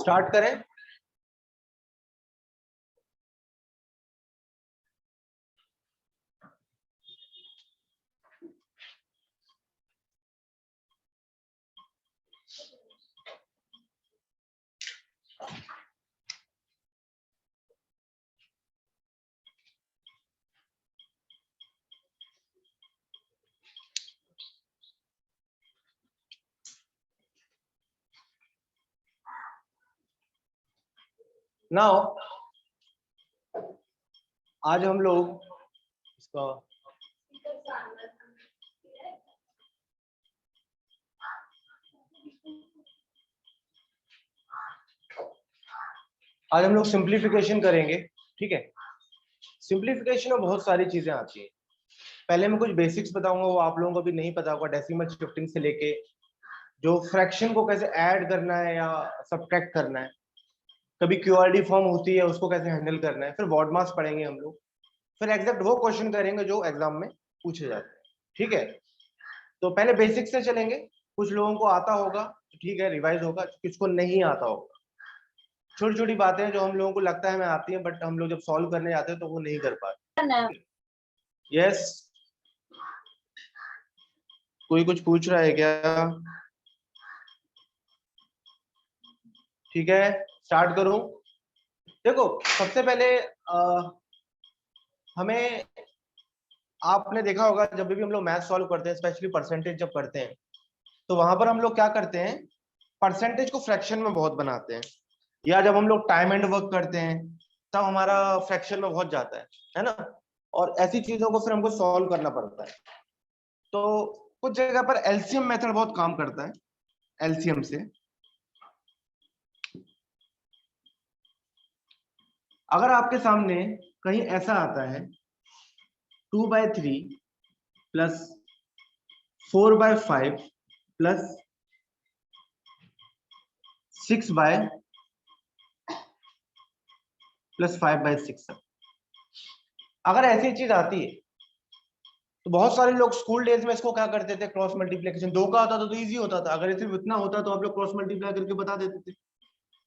Start करें। Now आज हम लोग इसका आज हम लोग सिंप्लीफिकेशन करेंगे। ठीक है, सिंप्लीफिकेशन में बहुत सारी चीजें आती हैं। पहले मैं कुछ बेसिक्स बताऊंगा, वो आप लोगों को भी नहीं पता होगा। डेसिमल शिफ्टिंग से लेके जो फ्रैक्शन को कैसे ऐड करना है या सब्ट्रैक्ट करना है, कभी क्यूआरडी फॉर्म होती है उसको कैसे हैंडल करना है, फिर बॉड मास पढ़ेंगे हम लोग, फिर एग्जैक्ट वो क्वेश्चन करेंगे जो एग्जाम में पूछे जाते हैं। ठीक है, तो पहले बेसिक्स से चलेंगे। कुछ लोगों को आता होगा तो ठीक है, रिवाइज होगा, किसको नहीं आता होगा। छोटी छोटी बातें जो हम लोगों को लगता है हमें आती है, बट हम लोग जब सॉल्व करने जाते हैं तो वो नहीं कर पाते। यस, कोई कुछ पूछ रहा है क्या? ठीक है, स्टार्ट करूं। देखो, सबसे पहले हमें, आपने देखा होगा जब भी हम लोग मैथ सॉल्व करते हैं, स्पेशली परसेंटेज जब करते हैं, तो वहां पर हम लोग क्या करते हैं, परसेंटेज को फ्रैक्शन में बहुत बनाते हैं। या जब हम लोग टाइम एंड वर्क करते हैं तब हमारा फ्रैक्शन में बहुत जाता है ना। और ऐसी चीजों को फिर हमको सॉल्व करना पड़ता है। तो कुछ जगह पर एलसीएम मेथड बहुत काम करता है। एलसीएम से अगर आपके सामने कहीं ऐसा आता है 2/3 प्लस 4/5 प्लस 6/+5/6, अगर ऐसी चीज आती है तो बहुत सारे लोग स्कूल डेज में इसको क्या करते थे, क्रॉस मल्टीप्लिकेशन। 2 का होता था तो इजी होता था, अगर सिर्फ इतना होता तो आप लोग क्रॉस मल्टीप्लाई करके बता देते थे।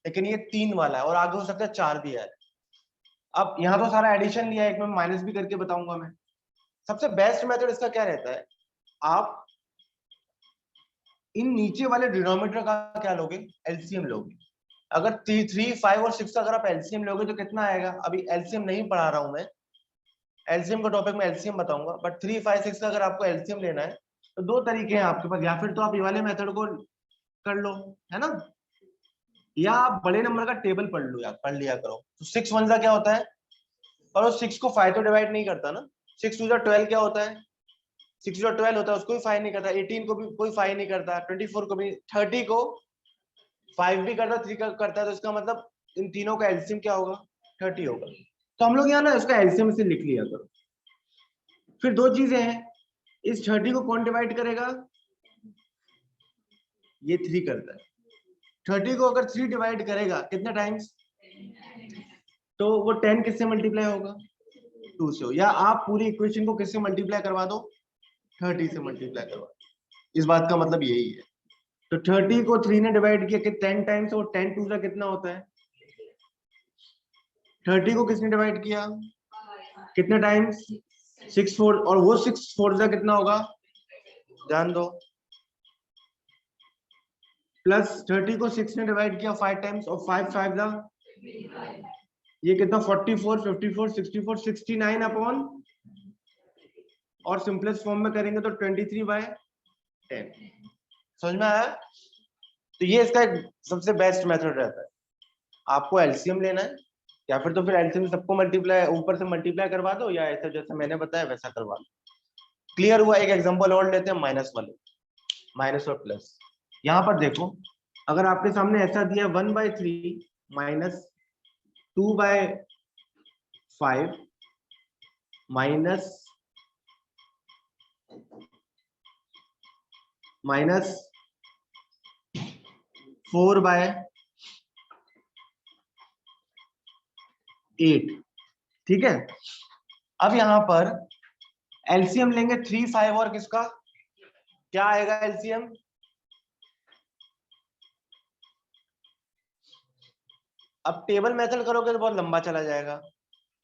लेकिन ये 3 वाला है और आगे हो सकता है 4 भी है। अब यहाँ तो सारा एडिशन लिया है, एक में माइनस भी करके बताऊंगा मैं। सबसे बेस्ट मेथड इसका क्या रहता है, आप इन नीचे वाले डिनोमिनेटर का क्या लोगे, एलसीएम लोगे। अगर 3, 5 और 6 का अगर आप एलसीएम लोगे तो कितना आएगा। अभी एलसीएम नहीं पढ़ा रहा हूं मैं, एलसीएम का टॉपिक में एलसीएम बताऊंगा, बट 3, 5, 6 का अगर आपको एलसीएम लेना है तो 2 तरीके हैं आपके पास। या फिर तो आप ये वाले मेथड को कर लो, है ना, या आप बड़े नंबर का टेबल पढ़ लो, या पढ़ लिया करो। तो 6 1 क्या होता है, और वो 6 को 5 तो डिवाइड नहीं करता ना। 6 2 12 क्या होता है, 6 12 होता है, उसको भी 5 नहीं करता। 18 को भी कोई 5 नहीं करता, 24 को भी, 30 को 5 भी करता, 3 का करता है। तो इसका मतलब इन तीनों का एलसीएम क्या होगा, 30 होगा। तो हम लोग यहाँ ना इसका एलसीएम से लिख लिया करो। फिर 2 चीजें हैं, इस 30 को कौन डिवाइड करेगा, ये 3 करता है। 30 को अगर 3 डिवाइड करेगा कितने टाइम्स, तो वो 10 किससे मल्टीप्लाई होगा, 2 से। या आप पूरी इक्वेशन को किससे मल्टीप्लाई करवा दो, 30 से मल्टीप्लाई करवा दो। इस बात का मतलब यही है। तो 30 को 3 ने डिवाइड किया कि 10 टाइम्स, और 10 2 कितना होता है, 30 को किसने डिवाइड किया कितने टाइम्स, 6 4, और वो 6 4 कितना होगा, ध्यान दो। प्लस 30 को 6 ने डिवाइड किया 5 टाइम्स, और 5 5 ये कितना, 44 54 64 69 अपॉन, और सिंपलेस्ट फॉर्म में करेंगे तो 23/10। समझ में आया। तो ये इसका एक सबसे बेस्ट मेथड रहता है। आपको एलसीएम लेना है, या फिर तो फिर एलसीएम सबको मल्टीप्लाई ऊपर से मल्टीप्लाई करवा दो, या ऐसा जैसे मैंने बताया वैसा करवा दो। क्लियर हुआ। एक एग्जांपल और लेते हैं, माइनस वाले, माइनस और प्लस। यहाँ पर देखो, अगर आपके सामने ऐसा दिया 1/3 माइनस 2/5 माइनस 4/8, ठीक है। अब यहाँ पर एलसीएम लेंगे 3 5 और किसका, क्या आएगा एलसीएम, अब टेबल मेथड करोगे तो बहुत लंबा चला जाएगा।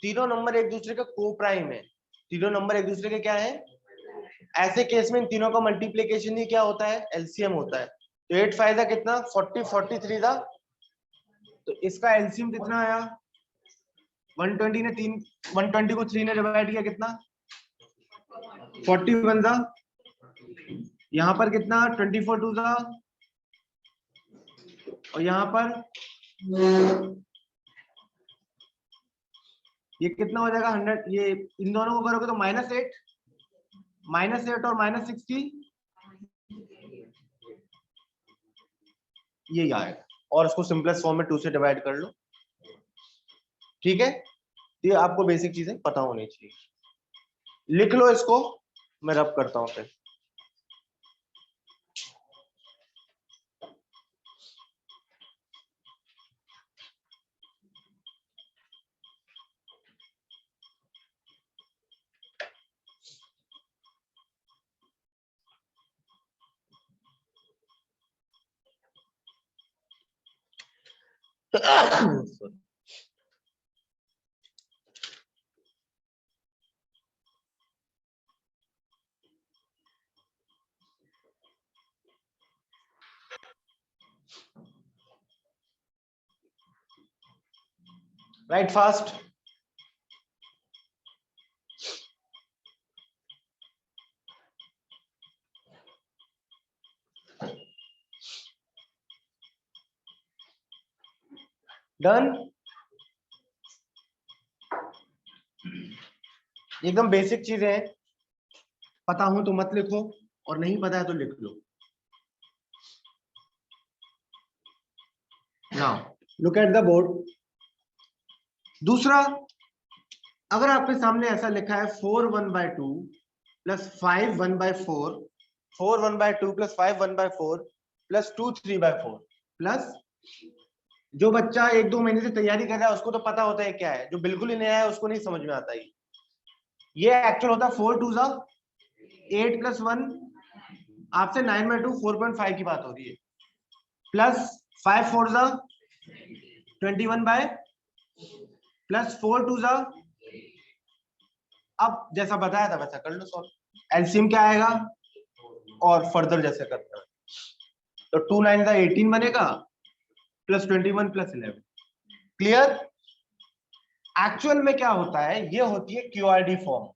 तीनों नंबर एक दूसरे का को प्राइम है, तीनों नंबर एक दूसरे के क्या है, ऐसे केस में इन तीनों का मल्टीप्लीकेशन ही क्या होता है, एलसीएम होता है। तो 8 फाइव कितना 40, 43 था, तो इसका एलसीएम कितना आया 120 ने 3, 120 को 3 ने डिवाइड किया कितना 41 था, यहाँ पर कितना 24 टू था, और यहाँ पर ये कितना हो जाएगा 100, ये इन दोनों को करोगे तो -8, -8 और -60 ये आएगा, और इसको सिंपलेस्ट फॉर्म में 2 से डिवाइड कर लो। ठीक है, ये आपको बेसिक चीजें पता होनी चाहिए। लिख लो इसको, मैं रब करता हूं फिर। Right fast. डन। एकदम बेसिक चीजें हैं, पता हो तो मत लिखो, और नहीं पता है तो लिख लो। Now look at the board. दूसरा, अगर आपके सामने ऐसा लिखा है 4 1/2 प्लस 5 1/4, 4 1/2 प्लस 5 1/4 प्लस 2 3/4 प्लस, जो बच्चा 1-2 महीने से तैयारी कर रहा है उसको तो पता होता है क्या है, जो बिल्कुल ही नया है उसको नहीं समझ में आता है। ये एक्चुअल होता है 4 2 8 प्लस 1, आपसे 9/2 4.5 की बात हो रही है, प्लस 5 4 21 प्लस 4 2 अब जैसा बताया था वैसा कर लो सॉल्व। एलसीएम क्या आएगा और फर्दर जैसे करते हैं, तो 2 9 18 बनेगा प्लस 21 प्लस 11। क्लियर। एक्चुअल में क्या होता है, ये होती है क्यूआरडी फॉर्म।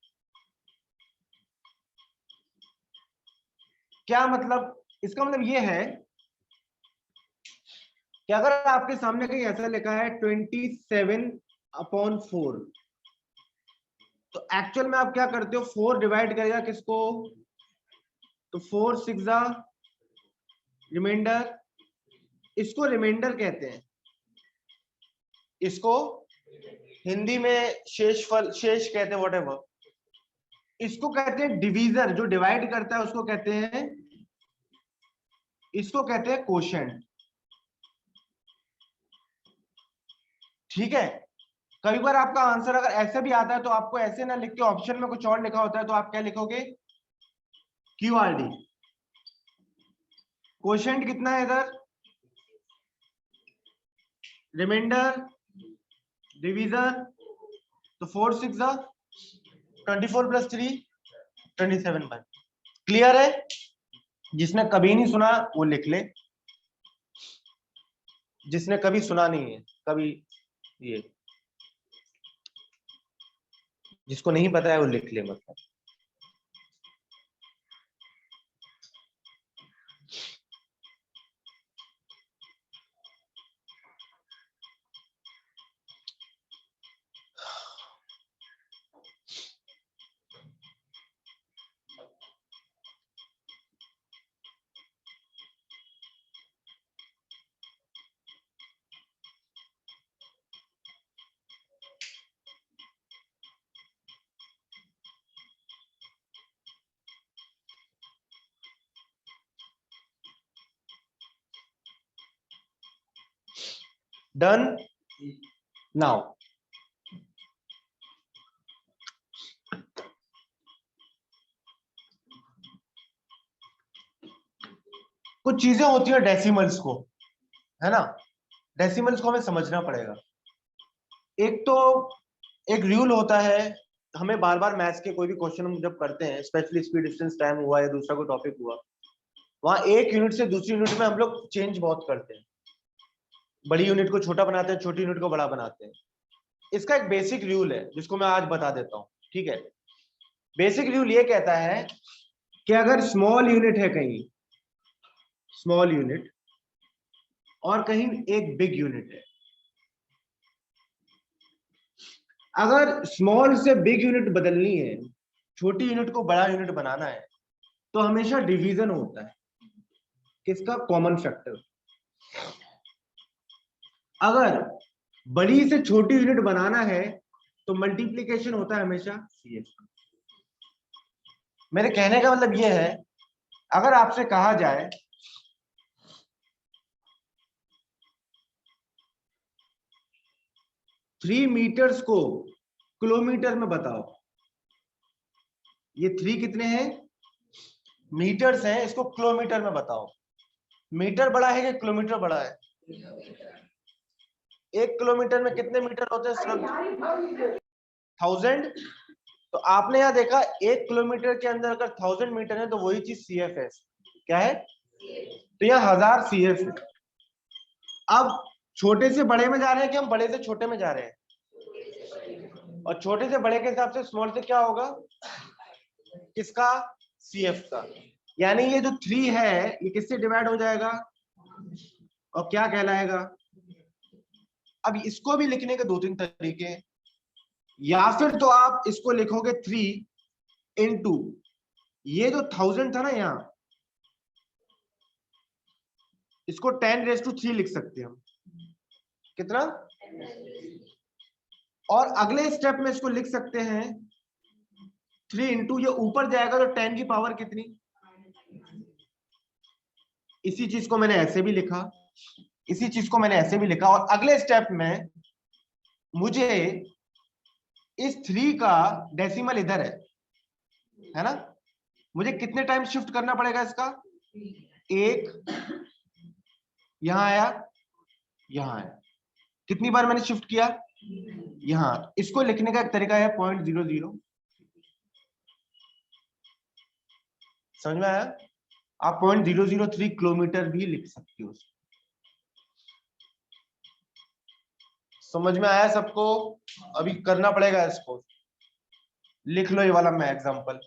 क्या मतलब, इसका मतलब ये है कि अगर आपके सामने कहीं ऐसा लिखा है 27/4, तो एक्चुअल में आप क्या करते हो, 4 डिवाइड करेगा किसको, तो 4 6 रिमाइंडर, इसको रिमाइंडर कहते हैं, इसको हिंदी में शेषफल, शेष कहते हैं, व्हाटएवर। इसको कहते हैं डिवीजर, जो डिवाइड करता है उसको कहते हैं, इसको कहते हैं कोशेंट। ठीक है, कई बार आपका आंसर अगर ऐसे भी आता है तो आपको ऐसे ना लिख के ऑप्शन में कुछ और लिखा होता है, तो आप क्या लिखोगे, क्यूआरडी। कोशेंट कितना है इधर, रिमाइंडर, डिवीजर, तो 4 6 24 प्लस 3 27 बाय। क्लियर है, जिसने कभी नहीं सुना वो लिख ले, जिसने कभी सुना नहीं है कभी, ये जिसको नहीं पता है वो लिख ले, मतलब। डन। नाउ कुछ चीजें होती है डेसिमल्स को, है ना, डेसिमल्स को हमें समझना पड़ेगा। एक तो एक रूल होता है, हमें बार बार मैथ्स के कोई भी क्वेश्चन हम जब करते हैं, स्पेशली स्पीड डिस्टेंस टाइम हुआ या दूसरा कोई टॉपिक हुआ, वहां एक यूनिट से दूसरी यूनिट में हम लोग चेंज बहुत करते हैं, बड़ी यूनिट को छोटा बनाते हैं, छोटी यूनिट को बड़ा बनाते हैं। इसका एक बेसिक रूल है जिसको मैं आज बता देता हूँ, ठीक है। बेसिक रूल ये कहता है कि अगर स्मॉल यूनिट है कहीं, स्मॉल यूनिट, और कहीं एक बिग यूनिट है, अगर स्मॉल से बिग यूनिट बदलनी है, छोटी यूनिट को बड़ा यूनिट बनाना है, तो हमेशा डिवीजन होता है किसका, कॉमन फैक्टर। अगर बड़ी से छोटी यूनिट बनाना है तो मल्टीप्लीकेशन होता है हमेशा सीएफ का। मेरे कहने का मतलब यह है, अगर आपसे कहा जाए 3 मीटर्स को किलोमीटर में बताओ, ये 3 कितने हैं, मीटर्स हैं, इसको किलोमीटर में बताओ। मीटर बड़ा है कि किलोमीटर बड़ा है? 1 किलोमीटर में कितने मीटर होते हैं? 1000। तो आपने यहां देखा 1 किलोमीटर के अंदर अगर 1000 मीटर है तो वही चीज सीएफ है। क्या है? तो यह 1000 सीएफ है। अब छोटे से बड़े में जा रहे हैं कि हम बड़े से छोटे में जा रहे हैं? और छोटे से बड़े के हिसाब से स्मॉल से क्या होगा, किसका, सीएफ का। यानी ये जो 3 है ये किससे डिवाइड हो जाएगा और क्या कहलाएगा? अब इसको भी लिखने के 2-3 तरीके हैं। या फिर तो आप इसको लिखोगे 3 इंटू ये जो 1000 था ना यहां, इसको 10⁻³ लिख सकते हैं हम। कितना? और अगले स्टेप में इसको लिख सकते हैं 3 इंटू, ये ऊपर जाएगा तो 10 की पावर कितनी, इसी चीज को मैंने ऐसे भी लिखा, इसी चीज को मैंने ऐसे भी लिखा। और अगले स्टेप में मुझे इस 3 का डेसिमल इधर है ना, मुझे कितने टाइम शिफ्ट करना पड़ेगा इसका, 1 यहां आया, यहां आया, कितनी बार मैंने शिफ्ट किया, यहां। इसको लिखने का एक तरीका है 0.00, समझ में आया? आप 0.003 किलोमीटर भी लिख सकते हो। समझ में आया सबको? अभी करना पड़ेगा इसको, लिख लो ये वाला मैं एग्जांपल।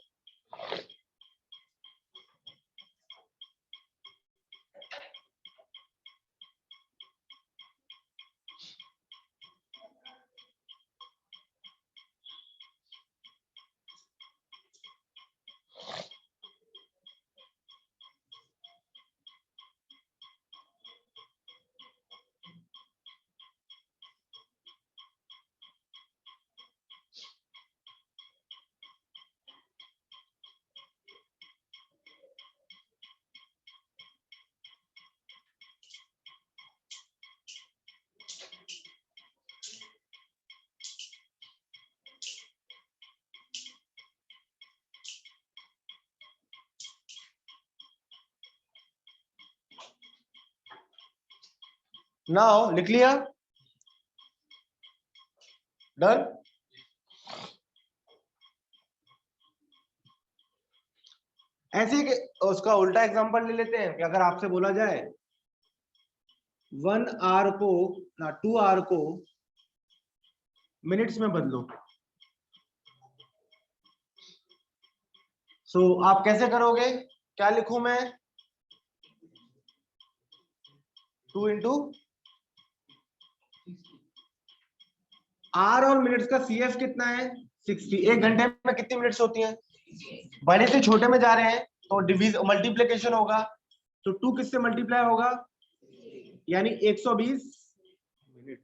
नाउ लिख लिया, डन। ऐसे ही उसका उल्टा एग्जांपल ले लेते हैं कि अगर आपसे बोला जाए 1 आवर को ना 2 आवर को मिनट्स में बदलो, सो आप कैसे करोगे, क्या लिखूं मैं, 2 इंटू आर और मिनट्स का सीएफ कितना है, 60। 1 घंटे में कितनी मिनट्स होती हैं? बड़े से छोटे में जा रहे हैं तो डिवीज मल्टीप्लीकेशन होगा, तो 2 किससे मल्टीप्लाई होगा, यानी 120 मिनट।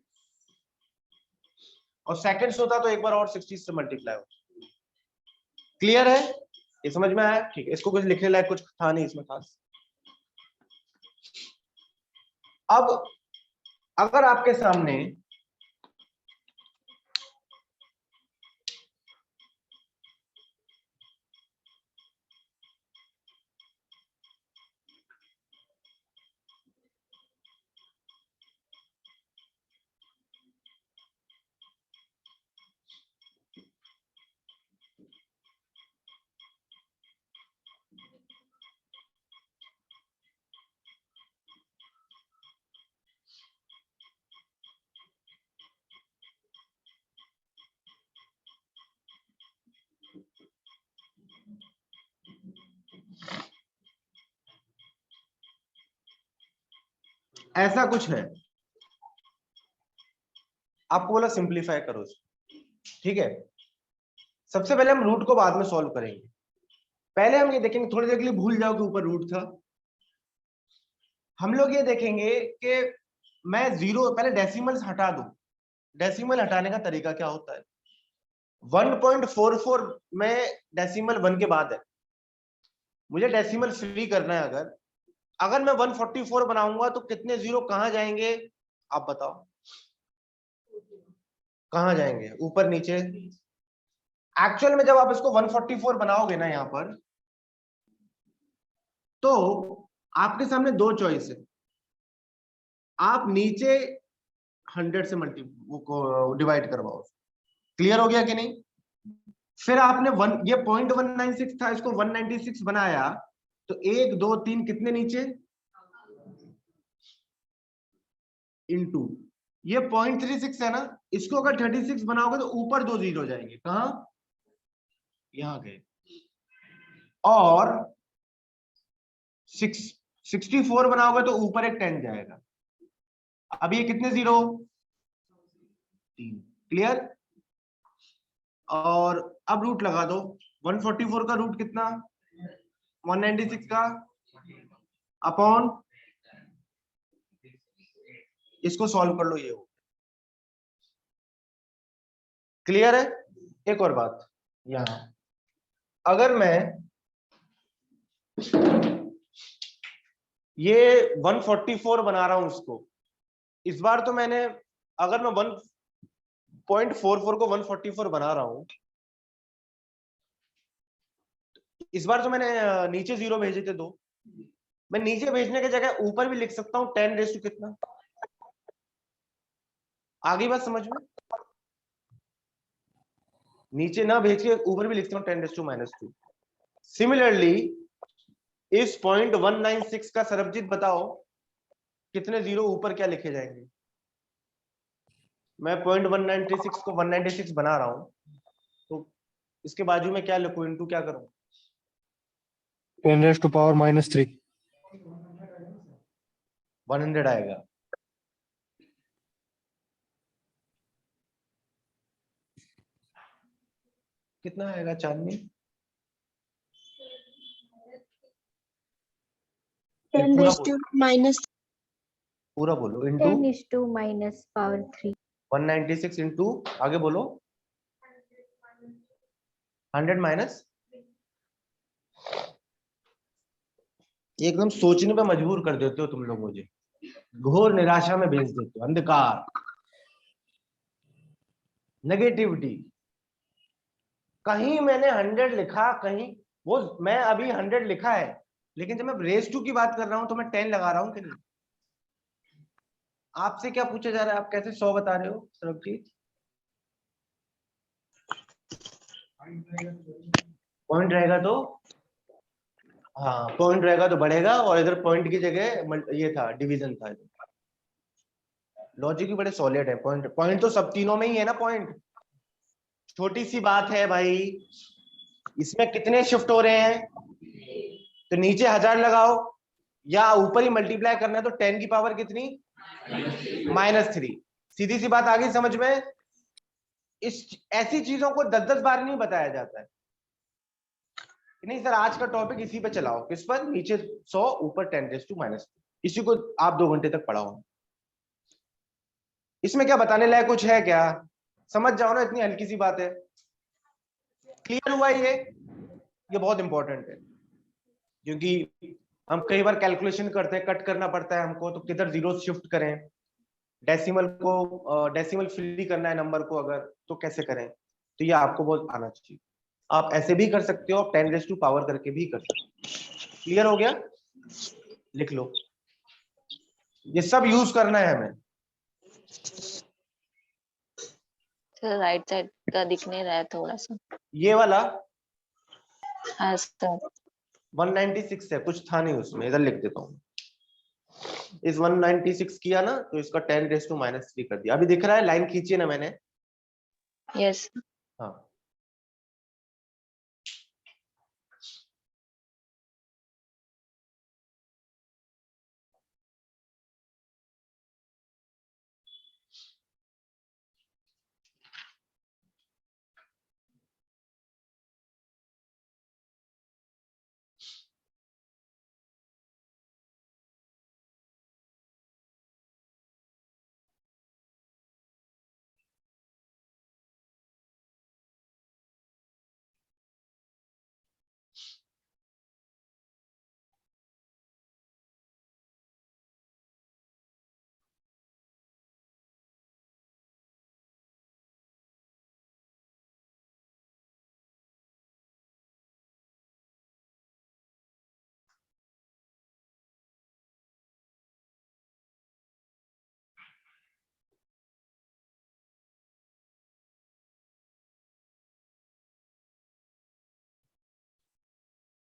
और सेकंड्स होता तो एक बार और 60 से मल्टीप्लाई होगा। क्लियर है? ये समझ में आया? ठीक है, इसको कुछ लिखने लायक कुछ था नहीं इसमें खास। अब अगर आपके सामने ऐसा कुछ है, आपको बोला सिंप्लीफाई करो, ठीक है। सबसे पहले हम रूट को बाद में सॉल्व करेंगे, पहले हम ये देखेंगे, थोड़ी देर के लिए भूल जाओ कि ऊपर रूट था। हम लोग ये देखेंगे कि मैं जीरो, पहले डेसिमल्स हटा दूं, डेसिमल हटाने का तरीका क्या होता है। 1.44 में डेसिमल 1 के बाद है, मुझे डेसिमल फ्री करना है। अगर अगर मैं 144 बनाऊंगा तो कितने जीरो कहां जाएंगे, आप बताओ कहां जाएंगे, ऊपर नीचे। एक्चुअल में जब आप इसको 144 बनाओगे ना यहां पर, तो आपके सामने दो चॉइस है, आप नीचे 100 से डिवाइड करवाओ। क्लियर हो गया कि नहीं। फिर आपने ये 0.196 था, इसको 196 बनाया, तो 1 2 3 कितने नीचे, इनटू ये 0.36 है ना, इसको अगर 36 बनाओगे तो ऊपर दो जीरो जाएंगे, कहां, यहां गए। और 64 बनाओगे तो ऊपर एक 10 जाएगा। अब ये कितने जीरो, 3। क्लियर। और अब रूट लगा दो, 144 का रूट कितना, 196 का अपॉन, इसको सॉल्व कर लो, ये हो। क्लियर है। एक और बात, यहां अगर मैं ये 144 बना रहा हूं इसको, इस बार तो मैंने, अगर मैं 1.44 को 144 बना रहा हूं, इस बार तो मैंने नीचे जीरो भेजे थे दो, मैं नीचे भेजने की जगह ऊपर भी लिख सकता हूं 10 रेस टू कितना, आगे बात समझ में। नीचे ना भेज के ऊपर भी लिखता हूं 10 रेस टू -2। सिमिलरली इस 0.196 का सरबजीत बताओ कितने जीरो ऊपर क्या लिखे जाएंगे। मैं 0.196 को 196 बना रहा हूं, तो इसके बाजू में क्या लिखूं, इनटू क्या करूं, 10⁻⁻3। 100 आएगा। कितना आएगा चांदनी, 10⁻⁻3। पूरा बोलो, इनटू 10⁻³ 196 इंटू, आगे बोलो 100 माइनस। एकदम सोचने पे मजबूर कर देते हो तुम लोग मुझे, घोर निराशा में भेज देते हो, अंधकार, नेगेटिविटी। कहीं मैंने 100 लिखा, कहीं वो मैं अभी 100 लिखा है, लेकिन जब मैं रेस टू की बात कर रहा हूं तो मैं 10 लगा रहा हूं कि नहीं। आपसे क्या पूछा जा रहा है, आप कैसे 100 बता रहे हो सरबजीत। पॉइंट रहेगा तो, हाँ पॉइंट रहेगा तो बढ़ेगा, और इधर पॉइंट की जगह ये था, डिवीजन था। लॉजिक भी बड़े सॉलिड है, पॉइंट पॉइंट तो सब तीनों में ही है ना पॉइंट। छोटी सी बात है भाई, इसमें कितने शिफ्ट हो रहे हैं, तो नीचे 1000 लगाओ, या ऊपर ही मल्टीप्लाई करना है तो 10 की पावर कितनी, -3। सीधी सी बात आ गई समझ में। इस ऐसी चीजों को 10-10 बार नहीं बताया जाता है। नहीं सर, आज का टॉपिक इसी पे चलाओ, किस पर, नीचे 100 ऊपर 10⁻²। इसी को आप 2 घंटे तक पढ़ाओ। इसमें क्या बताने लायक कुछ है क्या, समझ जाओ ना, इतनी हल्की सी बात है। क्लियर हुआ ये बहुत इंपॉर्टेंट है, क्योंकि हम कई बार कैलकुलेशन करते हैं, कट करना पड़ता है हमको, तो किधर जीरो शिफ्ट करें, डेसिमल फ्री करना है नंबर को अगर, तो कैसे करें, तो ये आपको बहुत आना चाहिए। आप ऐसे भी कर सकते हो, 10⁻² पावर करके भी कर सकते हो। क्लियर हो गया, लिख लो, ये सब यूज करना है हमें। सर राइट साइड का दिख नहीं रहा है थोड़ा सा। ये वाला हाँ सर। 196 है, कुछ था नहीं उसमें, इधर लिख देता हूँ। इस 196 किया ना, तो इसका 10⁻³ कर दिया। अभी दिख रहा है, लाइन खींची है ना मैंने। यस। हाँ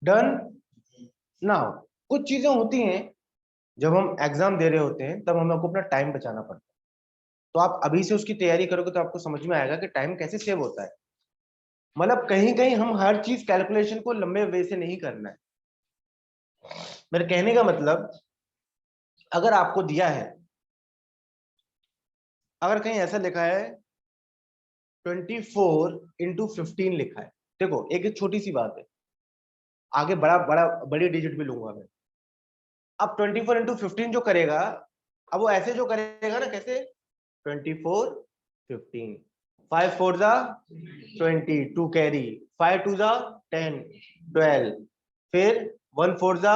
डन। नाउ कुछ चीजें होती हैं जब हम एग्जाम दे रहे होते हैं तब हमें अपना टाइम बचाना पड़ता है, तो आप अभी से उसकी तैयारी करोगे तो आपको समझ में आएगा कि टाइम कैसे सेव होता है। मतलब कहीं कहीं हम हर चीज कैलकुलेशन को लंबे वे से नहीं करना है। मेरे कहने का मतलब, अगर आपको दिया है, अगर कहीं ऐसा लिखा है 24 × 15 लिखा है, देखो एक छोटी सी बात है, आगे बड़ा बड़ा बड़ी डिजिट भी लूंगा मैं। अब 24 × 15 जो करेगा, अब वो ऐसे जो करेगा ना, कैसे 24 15 5 4 जा 20 2 कैरी 5 2 जा 10 12 फिर 1 4 जा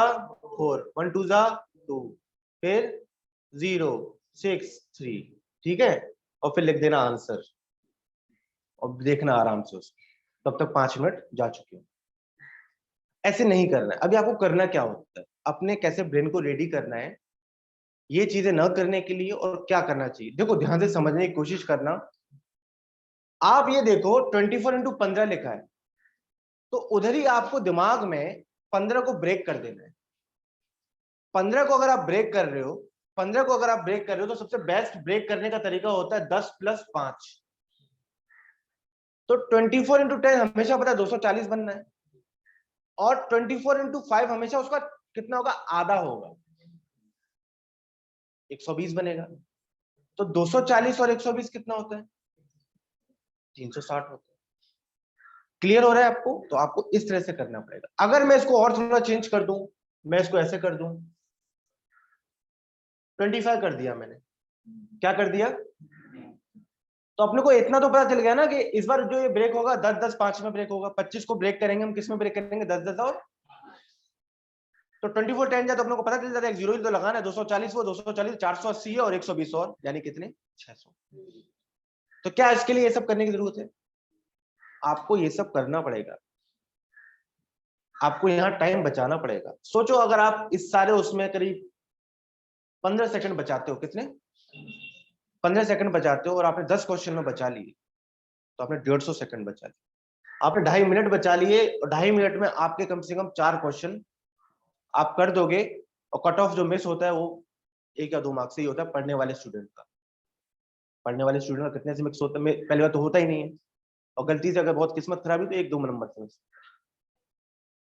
4 1 2 जा 2 फिर 0 6 3, ठीक है, और फिर लिख देना आंसर और देखना आराम से उसको, तब तक 5 मिनट जा चुके हैं। ऐसे नहीं करना है। अभी आपको करना क्या होता है, अपने कैसे ब्रेन को रेडी करना है ये चीजें न करने के लिए, और क्या करना चाहिए। देखो ध्यान से समझने की कोशिश करना। आप ये देखो 24 × 15 लिखा है, तो उधर ही आपको दिमाग में 15 को ब्रेक कर देना है। 15 को अगर आप ब्रेक कर रहे हो, 15 को अगर आप ब्रेक कर रहे हो, तो सबसे बेस्ट ब्रेक करने का तरीका होता है 10 + 5। तो 24 × 10 हमेशा पता है 240 बनना है, और 24 × 5 हमेशा उसका कितना होगा, आधा होगा, 120 बनेगा। तो 240 और 120 कितना होता है, 360 होता है। क्लियर हो रहा है आपको? तो आपको इस तरह से करना पड़ेगा। अगर मैं इसको और थोड़ा चेंज कर दूं, मैं इसको ऐसे कर दूं, 25 कर दिया मैंने, क्या कर दिया, तो अपने को इतना तो पता चल गया ना कि इस बार जो ये ब्रेक होगा 10 10 5 में ब्रेक होगा। 25 को ब्रेक करेंगे हम, किस में ब्रेक करेंगे, 10 10 और, तो 24 10 जाए तो अपने को पता चल जाता है, एक जीरो ही तो लगाना है। 240 वो 240 480 है, और 120 और, यानी कितने, 600। तो क्या इसके लिए ये सब करने की जरूरत है? आपको ये सब करना पड़ेगा, आपको यहाँ टाइम बचाना पड़ेगा। सोचो अगर आप इस सारे उसमें करीब 15 सेकंड बचाते हो, कितने, 15 सेकंड बचाते हो, और आपने 10 क्वेश्चन में बचा लिए, तो आपने 150 सेकंड बचा लिए। आपने 2.5 मिनट बचा लिए, और 2.5 मिनट में आपके कम से कम 4 क्वेश्चन आप कर दोगे। और कट ऑफ जो मिस होता है वो 1 या 2 मार्क्स से ही होता है पढ़ने वाले स्टूडेंट का। पढ़ने वाले स्टूडेंट का कितने से मिक्स होता है, पहली बार तो होता ही नहीं है, और गलती से अगर बहुत किस्मत खराब है तो 1 2 नंबर से।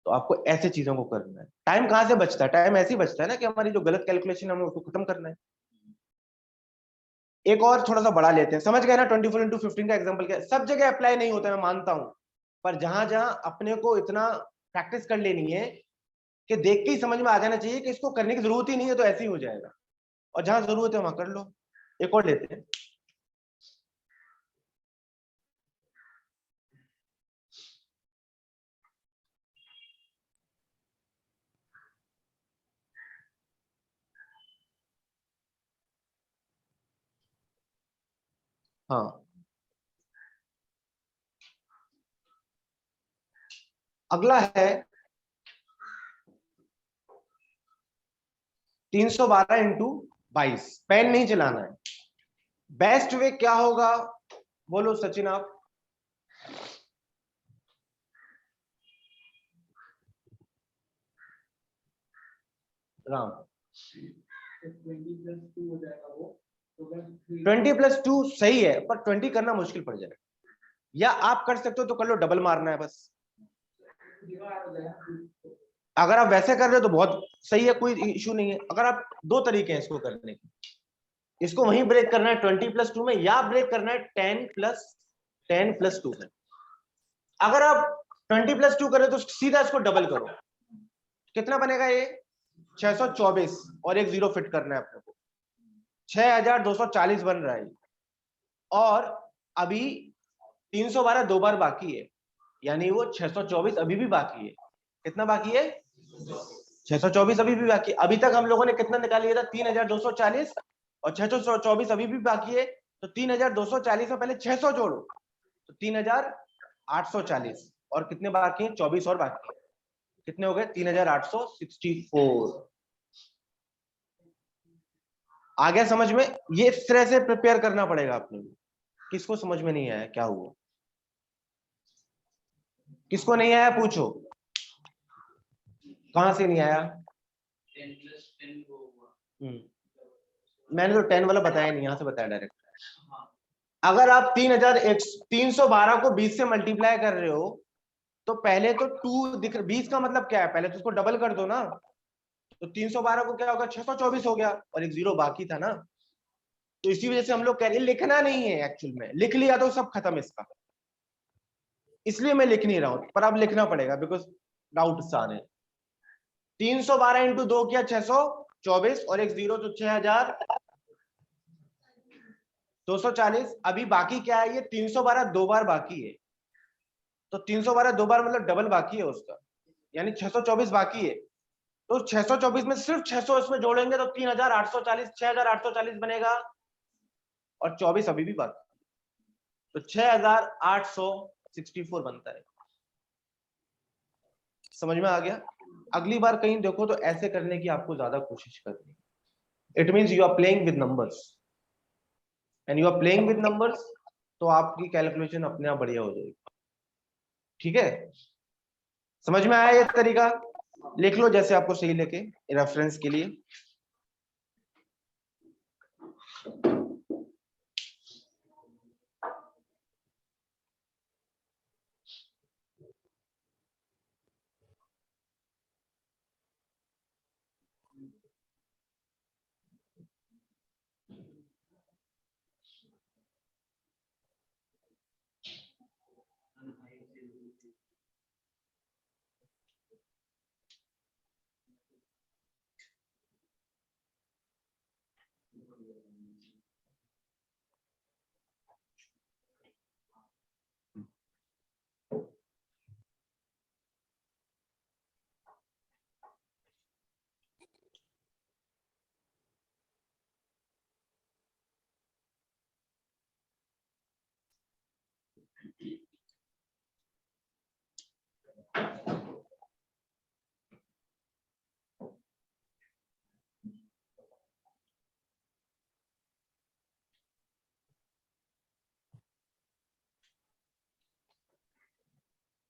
तो आपको ऐसे चीजों को करना है। टाइम कहाँ से बचता है, टाइम ऐसे ही बचता है ना कि हमारी जो गलत कैलकुलेशन है हमें उसको खत्म करना है। एक और थोड़ा सा बढ़ा लेते हैं, समझ गए ना 24 × 15 का एग्जांपल क्या है? सब जगह अप्लाई नहीं होता है, मैं मानता हूं, पर जहां जहां अपने को इतना प्रैक्टिस कर लेनी है कि देख के ही समझ में आ जाना चाहिए कि इसको करने की जरूरत ही नहीं है, तो ऐसे ही हो जाएगा, और जहां जरूरत है वहां कर लो। एक और लेते हैं, हाँ अगला है 312 × 22। पेन नहीं चलाना है। बेस्ट वे क्या होगा, बोलो सचिन आप। राम 20 + 2 सही है, पर 20 करना मुश्किल पड़ जाएगा। या आप कर सकते हो तो कर लो, डबल मारना है बस। अगर आप वैसे कर रहे हो तो बहुत सही है, कोई इशू नहीं है। अगर आप, 2 तरीके हैं इसको करने के, इसको वहीं ब्रेक करना है 20 + 2 में, या ब्रेक करना है 10 + 2 में। अगर आप 20 + 2 करें तो सीधा इसको डबल करो, कितना बनेगा ये 624, और एक जीरो फिट करना है अपने को, 6240 बन रहा है। और अभी 312 2 बार बाकी है, यानी वो 624 अभी भी बाकी है। कितना बाकी है, 624 अभी भी बाकी। अभी तक हम लोगों ने कितना निकाल लिया था, 3240, और 624 अभी भी बाकी है। तो 3240 में पहले 600 जोड़ो, तो 3840, और कितने बाकी हैं, 24 और बाकी है। कितने हो गए, 3864। आ गया समझ में? ये इस तरह से प्रिपेयर करना पड़ेगा आपने। किसको समझ में नहीं आया, क्या हुआ, किसको नहीं आया पूछो। कहाँ से नहीं आया? मैंने तो 10 वाला बताया नहीं, यहाँ से बताया डायरेक्ट। अगर आप 312 को 20 से मल्टीप्लाई कर रहे हो तो पहले तो 2 दिख, 20 का मतलब क्या है, पहले तो उसको डबल कर दो ना। तो 312 को क्या होगा, 624 हो गया, और एक 0 बाकी था ना। तो इसी वजह से हम लोग कह रहे हैं लिखना नहीं है, एक्चुअल में लिख लिया तो सब खत्म इसका, इसलिए मैं लिख नहीं रहा हूं, पर अब लिखना पड़ेगा बिकॉज डाउट आ रहे हैं। 312 इंटू 2 किया 624 और एक 0 तो 6240। अभी बाकी क्या है, ये 312 दो बार बाकी है, तो 312 दो बार मतलब डबल बाकी है उसका, यानी 624 बाकी है। तो 624 में सिर्फ 600 इसमें जोड़ेंगे तो 3840, 6840 बनेगा, और 24 अभी भी बाकी, तो 6864 बनता है। समझ में आ गया? अगली बार कहीं देखो तो ऐसे करने की आपको ज्यादा कोशिश करनी। It means you are playing with numbers, and you are playing with numbers, तो आपकी कैलकुलेशन अपने आप बढ़िया हो जाएगी। ठीक है, समझ में आया ये तरीका? लिख लो जैसे आपको सही लगे रेफरेंस के लिए।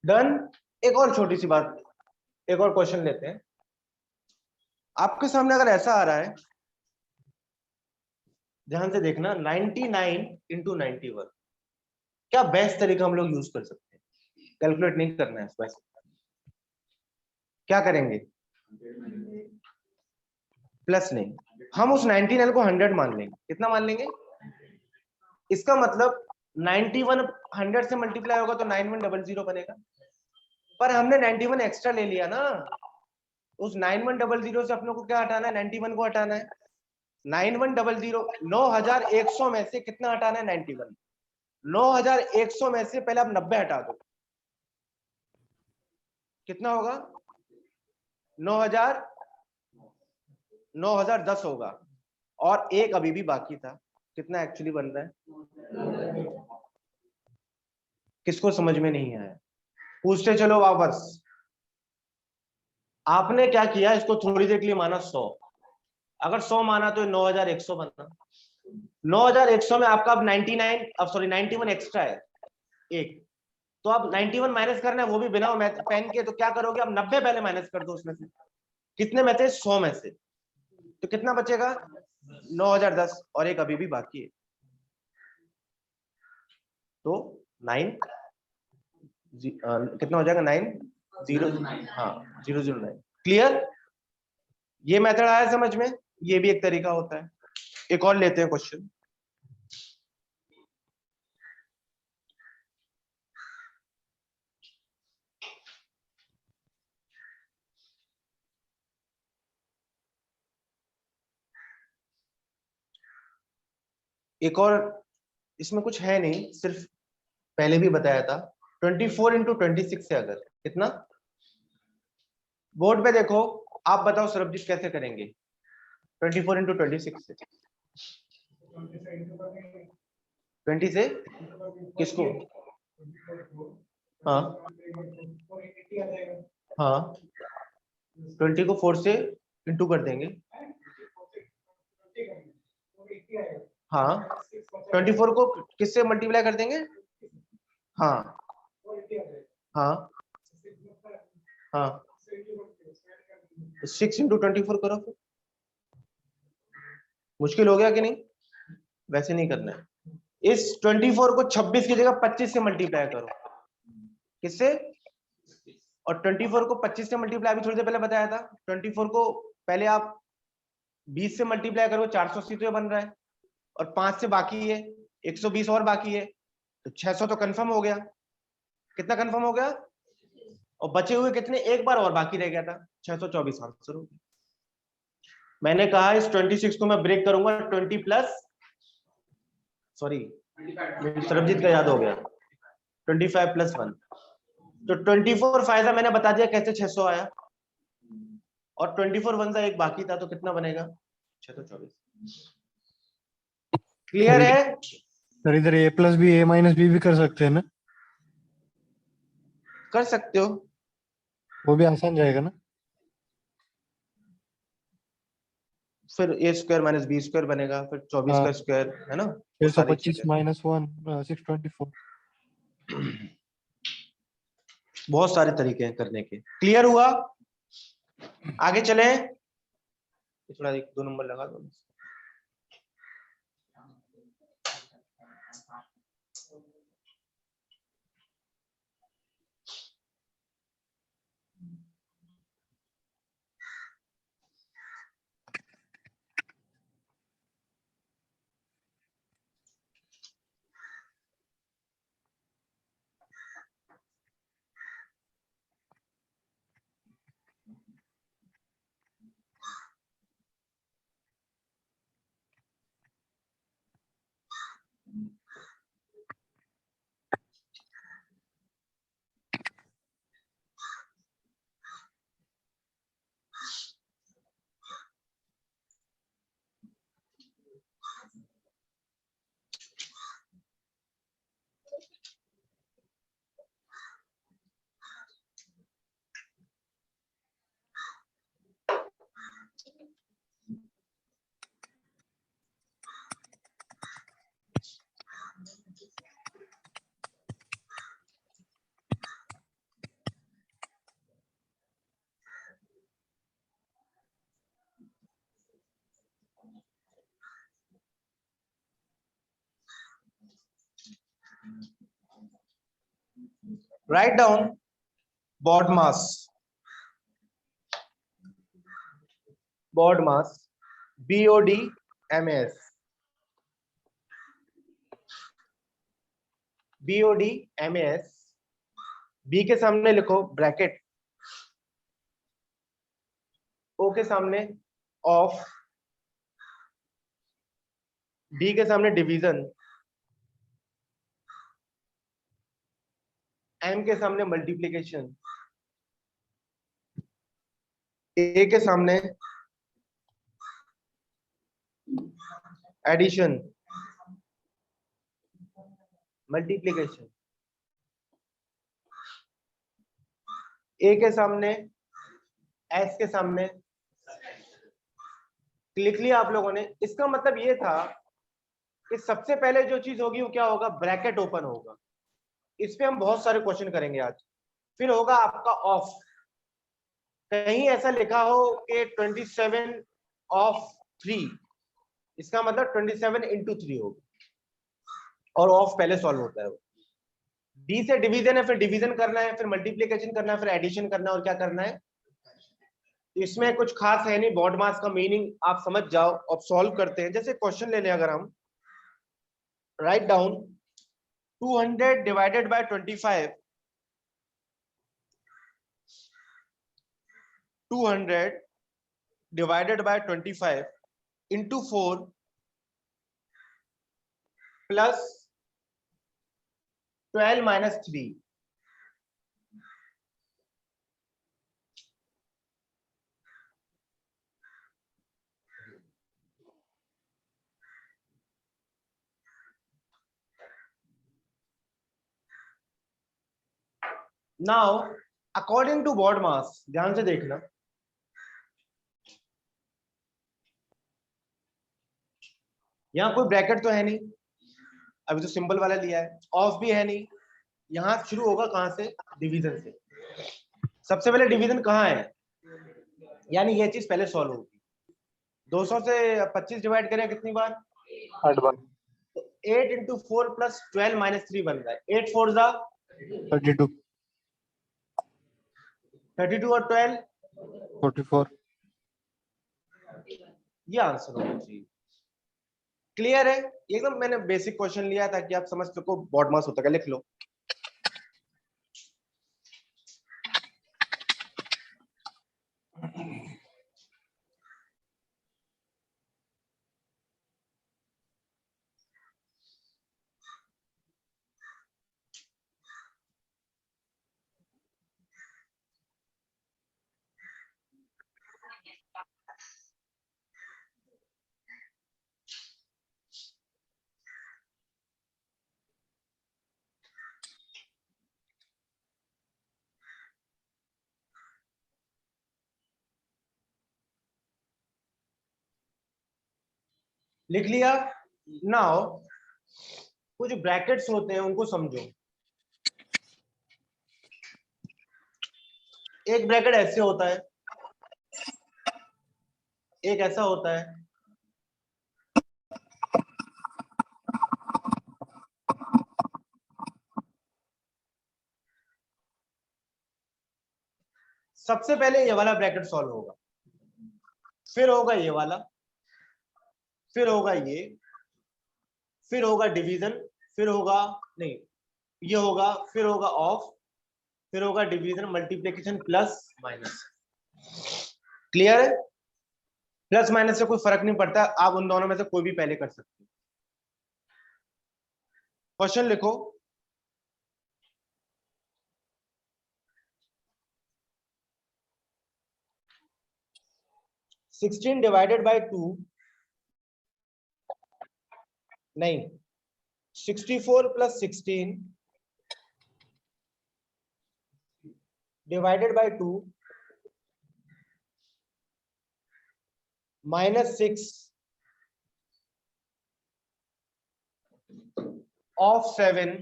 डन। एक और छोटी सी बात, एक और क्वेश्चन लेते हैं। आपके सामने अगर ऐसा आ रहा है, ध्यान से देखना, 99 इंटू 91, क्या बेस्ट तरीका हम लोग यूज कर सकते हैं? कैलकुलेट नहीं करना है वैसे, क्या करेंगे? प्लस नहीं, हम उस 99 को 100 मान लेंगे। कितना मान लेंगे? इसका मतलब 91 100 से मल्टीप्लाई होगा तो 9100 बनेगा, पर हमने 91 एक्स्ट्रा ले लिया ना। उस 9100 से अपने को क्या हटाना है? 91 को हटाना है। 9100 9100 में से कितना हटाना है? 91। 9100 में से पहले आप 90 हटा दो, कितना होगा? 9000 9010 होगा, और एक अभी भी बाकी था। कितना एक्चुअली बन रहा है? किसको समझ में नहीं आया? पूछते चलो वापस। आपने क्या किया, इसको थोड़ी देर के लिए माना 100। अगर 100 माना तो 9100 बना। 9100 में आपका अब 99, अब सॉरी 91 एक्स्ट्रा है एक, तो अब 91 माइनस करना है, वो भी बिना पेन के। तो क्या करोगे, अब 90 पहले माइनस कर दो उसमें से। कितने में थे? 100 में से। तो कितना बचेगा? 9010, और एक अभी भी बाकी है, तो 9 कितना हो जाएगा? 90, हाँ 009। क्लियर? ये मेथड आया समझ में? ये भी एक तरीका होता है। एक और लेते हैं क्वेश्चन। एक और, इसमें कुछ है नहीं, सिर्फ पहले भी बताया था। 24 इंटू 26 से अगर कितना, बोर्ड पे देखो, आप बताओ सरबजीत कैसे करेंगे 24 इंटू 26 से? 20 से किसको? हाँ हाँ, 20 को 4 से इंटू कर देंगे। हाँ, 24 को किससे मल्टीप्लाई कर देंगे? हाँ हाँ हाँ 6 इंटू 24 करो फिर। मुश्किल हो गया कि नहीं? वैसे नहीं करना है। इस 24 को 26 की जगह 25 से मल्टीप्लाई करो। किससे? और 24 को 25 से मल्टीप्लाई अभी थोड़ी देर पहले बताया था। 24 को पहले आप 20 से मल्टीप्लाई करो, 480 तो बन रहा है, और 5 से बाकी है 120 और बाकी है, तो 600 तो कंफर्म हो गया। कितना कंफर्म हो गया? और बचे हुए कितने एक बार और बाकी रह गया था, 624 आंसर हो गया। मैंने कहा इस 26 को मैं ब्रेक करूंगा 20 प्लस, सॉरी सरबजीत का याद हो गया, 25 प्लस 1, तो 24 फायदा मैंने बता दिया कैसे 600 आया, और 24 वन सा एक बाकी था, तो कितना बनेगा? 624। क्लियर है? सर इधर a plus B a minus B भी कर सकते हैं ना? कर सकते हो। वो भी आसान जाएगा ना? फिर ए स्क्वायर माइनस बी स्क्वायर बनेगा, फिर 24 का स्क्वायर, है ना? वो सारी 625 चीजें माइनस 1 624। बहुत सारे तरीके हैं करने के। क्लियर हुआ? आगे चले। थोड़ा 1-2 नंबर लगा दो। Write down board mass. Board mass. BOD MAS. BOD MAS. B के सामने लिखो ब्रैकेट, O के सामने ऑफ, D के सामने डिवीजन, M के सामने मल्टीप्लिकेशन, A के सामने एडिशन, मल्टीप्लिकेशन, A के सामने, S के सामने। लिख लिया आप लोगों ने? इसका मतलब ये था कि सबसे पहले जो चीज होगी वो क्या होगा? ब्रैकेट ओपन होगा। इस पे हम बहुत सारे क्वेश्चन करेंगे आज। फिर होगा आपका ऑफ। कहीं ऐसा लिखा हो कि 27 ऑफ 3, इसका मतलब 27 इंटू 3 होगा, और ऑफ पहले सॉल्व होता है। डी से डिवीजन है, फिर डिवीजन करना है, फिर मल्टीप्लिकेशन करना है, फिर एडिशन करना है, और क्या करना है। इसमें कुछ खास है नहीं। बॉड मास का मीनिंग आप समझ जाओ। अब सॉल्व करते हैं। जैसे क्वेश्चन ले लें अगर हम, write down 200 divided by 25, 200 divided by 25 into 4 plus 12 minus 3. Now, according to board mass, ध्यान से देखना, यहां कोई ब्रैकेट तो है नहीं, अभी तो सिंपल वाला लिया है, ऑफ भी है नहीं। यहां शुरू होगा कहां से? डिवीजन से। सबसे पहले डिवीजन कहां है? यानी ये चीज पहले सॉल्व होगी। 200 से 25 डिवाइड करें कितनी बार? 8 बार। 8 into 4 plus 12 minus 3 बन रहा है। 8 4 जा 32 32 और 12 44। ये आंसर होना चाहिए। क्लियर है? एकदम मैंने बेसिक क्वेश्चन लिया ताकि आप समझ सको बॉड मास होता है। लिख लो। लिख लिया? नाउ कुछ ब्रैकेट्स होते हैं उनको समझो। एक ब्रैकेट ऐसे होता है, एक ऐसा होता है, सबसे पहले ये वाला ब्रैकेट सॉल्व होगा, फिर होगा ये वाला, फिर होगा ये, फिर होगा डिवीजन, फिर होगा नहीं ये होगा, फिर होगा ऑफ, फिर होगा division, multiplication, plus minus. Clear है? प्लस माइनस से कोई फर्क नहीं पड़ता, आप उन दोनों में से कोई भी पहले कर सकते हो। क्वेश्चन लिखो। सिक्सटीन डिवाइडेड बाई 2 नहीं 64 plus 16 divided by 2 minus 6 of 7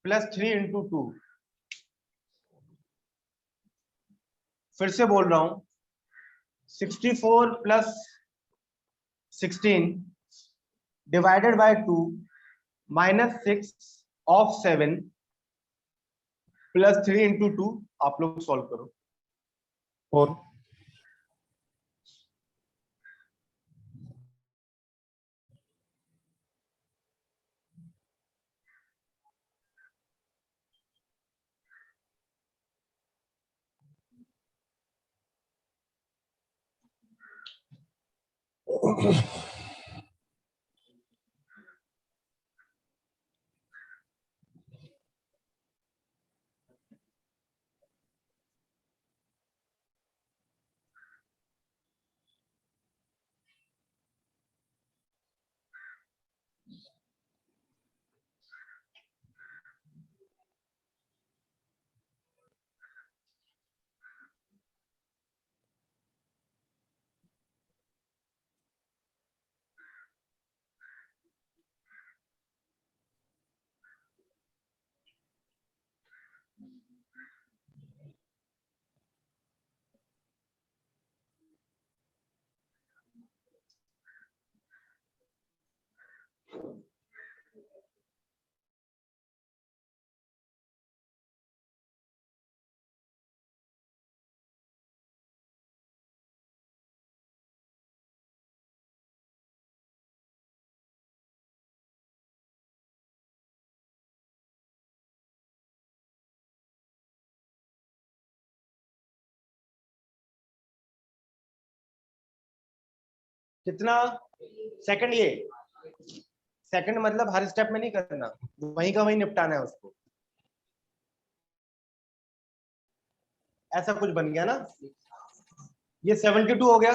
plus 3 into 2। फिर से बोल रहा हूं, 64 plus 16 divided by 2 minus 6 of 7 plus 3 into 2। आप लोग सॉल्व करो। 4। कितना सेकंड? ये सेकंड मतलब हर स्टेप में नहीं करना, वहीं का वहीं निपटाना है उसको। ऐसा कुछ बन गया ना? ये 72 हो गया।